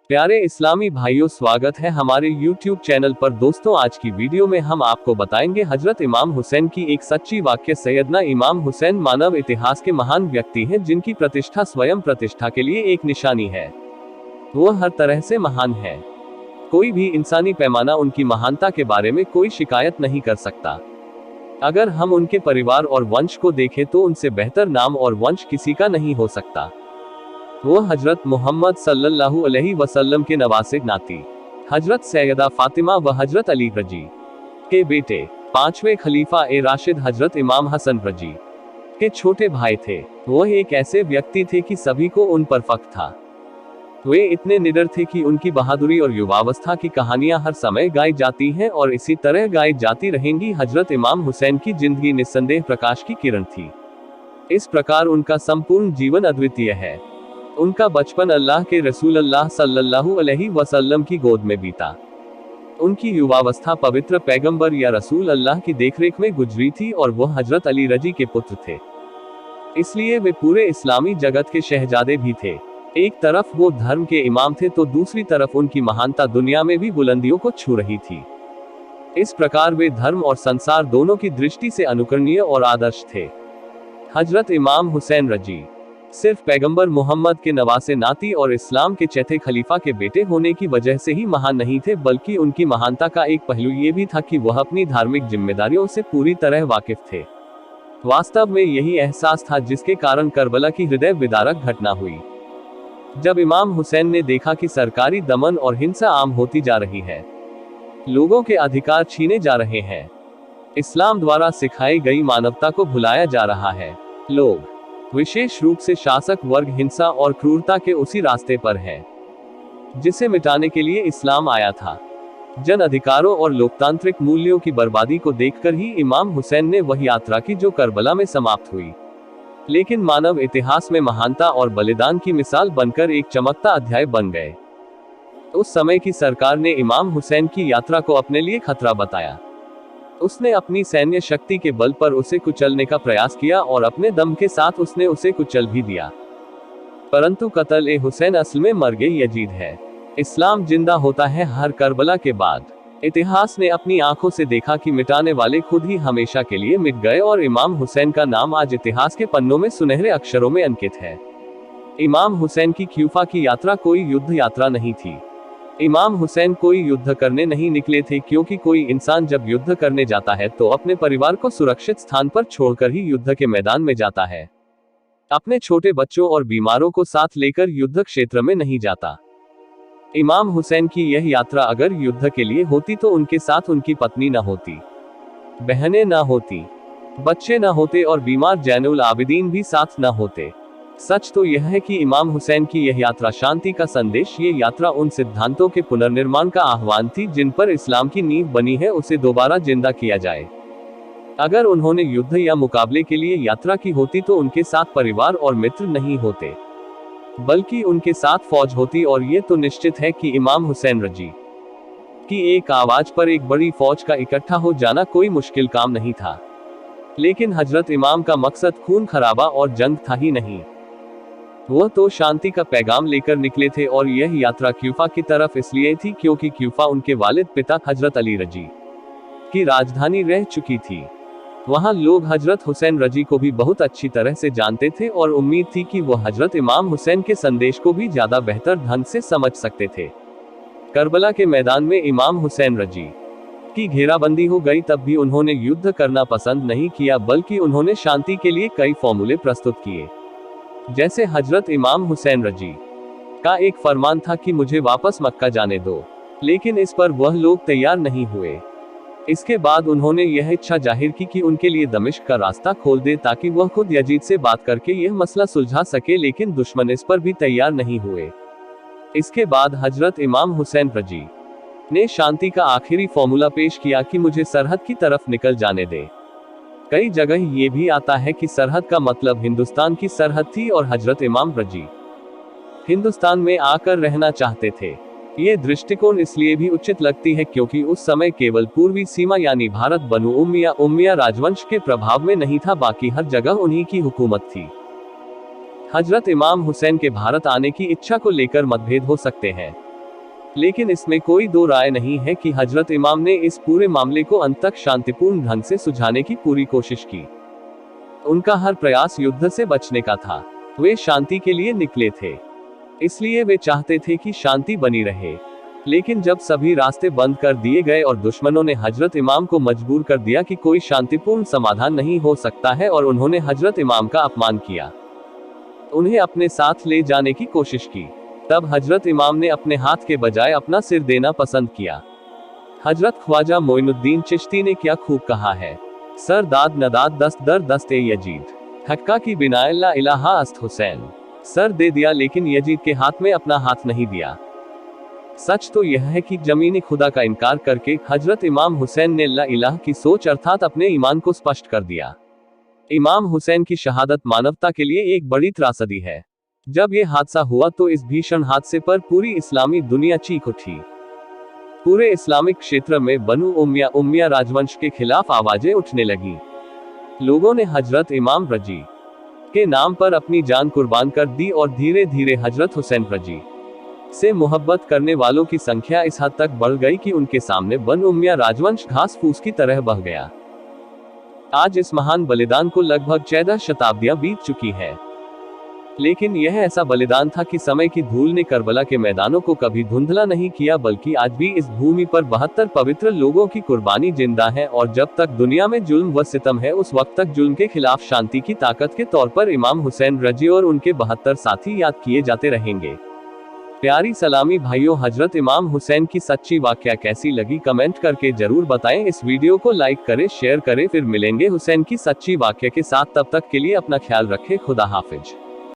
प्यारे इस्लामी भाइयों, स्वागत है हमारे YouTube चैनल पर। दोस्तों, आज की वीडियो में हम आपको बताएंगे हजरत इमाम हुसैन की एक सच्ची वाक्य। सैयदना इमाम हुसैन मानव इतिहास के महान व्यक्ति हैं, जिनकी प्रतिष्ठा स्वयं प्रतिष्ठा के लिए एक निशानी है। वो हर तरह से महान है। कोई भी इंसानी पैमाना उनकी महानता के बारे में कोई शिकायत नहीं कर सकता। अगर हम उनके परिवार और वंश को देखें तो उनसे बेहतर नाम और वंश किसी का नहीं हो सकता। वो हजरत मोहम्मद सल्लल्लाहु अलैहि वसल्लम के नवासे नाती, हजरत सैयदा फातिमा व हजरत अली रजी के बेटे, पांचवें खलीफा ए राशिद हजरत इमाम हसन रजी के छोटे भाई थे। वो एक ऐसे व्यक्ति थे कि सभी को उन पर फख्र था। वे इतने निडर थे कि उनकी बहादुरी और युवावस्था की कहानियां हर समय गाई जाती हैं और इसी तरह गाई जाती रहेंगी। हजरत इमाम हुसैन की जिंदगी निस्संदेह प्रकाश की किरण थी। इस प्रकार उनका संपूर्ण जीवन अद्वितीय है। उनका बचपन अल्लाह के रसूल अल्लाह सल्लल्लाहु अलैहि वसल्लम की गोद में बीता। उनकी युवावस्था पवित्र पैगंबर या रसूल अल्लाह की देखरेख में गुजरी थी और वह हजरत अली रजी के पुत्र थे। इसलिए वे पूरे इस्लामी जगत के शहजादे भी थे। एक तरफ वो धर्म के इमाम थे तो दूसरी तरफ उनकी महानता दुनिया में भी बुलंदियों को छू रही थी। इस प्रकार वे धर्म और संसार दोनों की दृष्टि से अनुकरणीय और आदर्श थे। हजरत इमाम हुसैन रजी सिर्फ पैगंबर मोहम्मद के नवासे नाती और इस्लाम के चौथे खलीफा के बेटे होने की वजह से ही महान नहीं थे, बल्कि उनकी महानता का एक पहलू ये भी था कि वह अपनी धार्मिक जिम्मेदारियों से पूरी तरह वाकिफ थे। वास्तव में यही एहसास था जिसके कारण करबला की हृदय विदारक घटना हुई। जब इमाम हुसैन ने देखा कि सरकारी दमन और हिंसा आम होती जा रही है, लोगों के अधिकार छीने जा रहे हैं, इस्लाम द्वारा सिखाई गई मानवता को भुलाया जा रहा है, लोग विशेष रूप से शासक वर्ग हिंसा और क्रूरता के उसी रास्ते पर है जिसे मिटाने के लिए इस्लाम आया था। जन अधिकारों और लोकतांत्रिक मूल्यों की बर्बादी को देखकर ही इमाम हुसैन ने वह यात्रा की जो करबला में समाप्त हुई, लेकिन मानव इतिहास में महानता और बलिदान की मिसाल बनकर एक चमकता अध्याय बन गए। उस समय की सरकार ने इमाम हुसैन की यात्रा को अपने लिए खतरा बताया। उसने अपनी सैन्य शक्ति के बल पर उसे कुचलने का प्रयास किया और अपने दम के साथ उसने उसे कुचल भी दिया। परंतु कत्ल ए हुसैन असल में मर्गे यजीद है। इस्लाम जिंदा होता है हर करबला के बाद। इतिहास ने अपनी आंखों से देखा कि मिटाने वाले खुद ही हमेशा के लिए मिट गए और इमाम हुसैन का नाम आज इतिहास के पन्नों में सुनहरे अक्षरों में अंकित है। इमाम हुसैन की क्यूफा की यात्रा कोई युद्ध यात्रा नहीं थी। इमाम हुसैन कोई युद्ध करने नहीं निकले थे, क्योंकि कोई इंसान जब युद्ध करने जाता है तो अपने परिवार को सुरक्षित स्थान पर छोड़कर ही युद्ध के मैदान में जाता है। अपने छोटे बच्चों और बीमारों को साथ लेकर युद्ध क्षेत्र में नहीं जाता। इमाम हुसैन की यह यात्रा अगर युद्ध के लिए होती तो उनके साथ उनकी पत्नी न होती, बहनें न होती, बच्चे न होते और बीमार जैनुल आबिदीन भी साथ न होते। सच तो यह है कि इमाम हुसैन की यह यात्रा शांति का संदेश, ये यात्रा उन सिद्धांतों के पुनर्निर्माण का आह्वान थी जिन पर इस्लाम की नींव बनी है, उसे दोबारा जिंदा किया जाए। अगर उन्होंने युद्ध या मुकाबले के लिए यात्रा की होती तो उनके साथ परिवार और मित्र नहीं होते, बल्कि उनके साथ फौज होती, और ये तो निश्चित है कि इमाम हुसैन रजी की एक आवाज पर एक बड़ी फौज का इकट्ठा हो जाना कोई मुश्किल काम नहीं था। लेकिन हजरत इमाम का मकसद खून खराबा और जंग था ही नहीं। वह तो शांति का पैगाम लेकर निकले थे, और यह यात्रा क्यूफा की तरफ इसलिए थी क्योंकि क्यूफा उनके वालिद पिता हजरत अली रजी की राजधानी रह चुकी थी। वहां लोग हजरत हुसैन रजी को भी बहुत अच्छी तरह से जानते थे और उम्मीद थी कि वह हजरत इमाम हुसैन के संदेश को भी ज्यादा बेहतर ढंग से समझ सकते थे। करबला के मैदान में इमाम हुसैन रजी की घेराबंदी हो गई, तब भी उन्होंने युद्ध करना पसंद नहीं किया, बल्कि उन्होंने शांति के लिए कई फॉर्मूले प्रस्तुत किए। जैसे हजरत इमाम हुसैन रजी का एक फरमान था कि मुझे वापस मक्का जाने दो, लेकिन इस पर वह लोग तैयार नहीं हुए। इसके बाद उन्होंने यह इच्छा जाहिर की कि उनके लिए दमिश्क का रास्ता खोल दे ताकि वह खुद यजीद से बात करके यह मसला सुलझा सके, लेकिन दुश्मन इस पर भी तैयार नहीं हुए। इसके बाद हजरत इमाम हुसैन रजी ने शांति का आखिरी फॉर्मूला पेश किया कि मुझे सरहद की तरफ निकल जाने दे। कई जगह ये भी आता है कि सरहद का मतलब हिंदुस्तान की सरहद थी और हजरत इमाम रजी हिंदुस्तान में आकर रहना चाहते थे। ये दृष्टिकोण इसलिए भी उचित लगती है क्योंकि उस समय केवल पूर्वी सीमा यानी भारत बनु उम्मिया राजवंश के प्रभाव में नहीं था, बाकी हर जगह उन्हीं की हुकूमत थी। हजरत इमाम हुसैन के भारत आने की इच्छा को लेकर मतभेद हो सकते हैं। लेकिन इसमें कोई दो राय नहीं है कि हजरत इमाम ने इस पूरे मामले को अंत तक शांतिपूर्ण ढंग से सुलझाने की पूरी कोशिश की। उनका हर प्रयास युद्ध से बचने का था। वे शांति के लिए निकले थे, इसलिए वे चाहते थे कि शांति बनी रहे। लेकिन जब सभी रास्ते बंद कर दिए गए और दुश्मनों ने हजरत इमाम को मजबूर कर दिया कि कोई शांतिपूर्ण समाधान नहीं हो सकता है और उन्होंने हजरत इमाम का अपमान किया, उन्हें अपने साथ ले जाने की कोशिश की, तब हजरत इमाम ने अपने हाथ के बजाय अपना सिर देना पसंद किया। हजरत ख्वाजा मोइनुद्दीन चिश्ती ने क्या खूब कहा है, सर दाद नदाद दस्त दर दस्त ए यजीद, हक्का की बिना ला इलाहा अस्त हुसैन। सर दे दिया लेकिन यजीद के हाथ में अपना हाथ नहीं दिया। सच तो यह है कि जमीनी खुदा का इनकार करके हजरत इमाम हुसैन ने ला इलाह की सोच अर्थात अपने ईमान को स्पष्ट कर दिया। इमाम हुसैन की शहादत मानवता के लिए एक बड़ी त्रासदी है। जब यह हादसा हुआ तो इस भीषण हादसे पर पूरी इस्लामी दुनिया चीख उठी। पूरे इस्लामिक क्षेत्र में बनु उम्मिया राजवंश के खिलाफ आवाजें उठने लगी। लोगों ने हजरत इमाम रजी के नाम पर अपनी जान कुर्बान कर दी और धीरे धीरे हजरत हुसैन रजी से मोहब्बत करने वालों की संख्या इस हद तक बढ़ गई कि उनके सामने बनु उम्मिया राजवंश घास फूस की तरह बह गया। आज इस महान बलिदान को लगभग 14 शताब्दियां बीत चुकी है, लेकिन यह ऐसा बलिदान था कि समय की धूल ने करबला के मैदानों को कभी धुंधला नहीं किया, बल्कि आज भी इस भूमि पर 72 पवित्र लोगों की कुर्बानी जिंदा है। और जब तक दुनिया में जुल्म व सितम है, उस वक्त तक जुल्म के खिलाफ शांति की ताकत के तौर पर इमाम हुसैन रजी और उनके 72 साथी याद किए जाते रहेंगे। प्यारी सलामी भाइयों, हजरत इमाम हुसैन की सच्ची वाकया कैसी लगी कमेंट करके जरूर बताएं। इस वीडियो को लाइक करें, शेयर करें। फिर मिलेंगे हुसैन की सच्ची वाकया के साथ, तब तक के लिए अपना ख्याल रखें। खुदा हाफिज।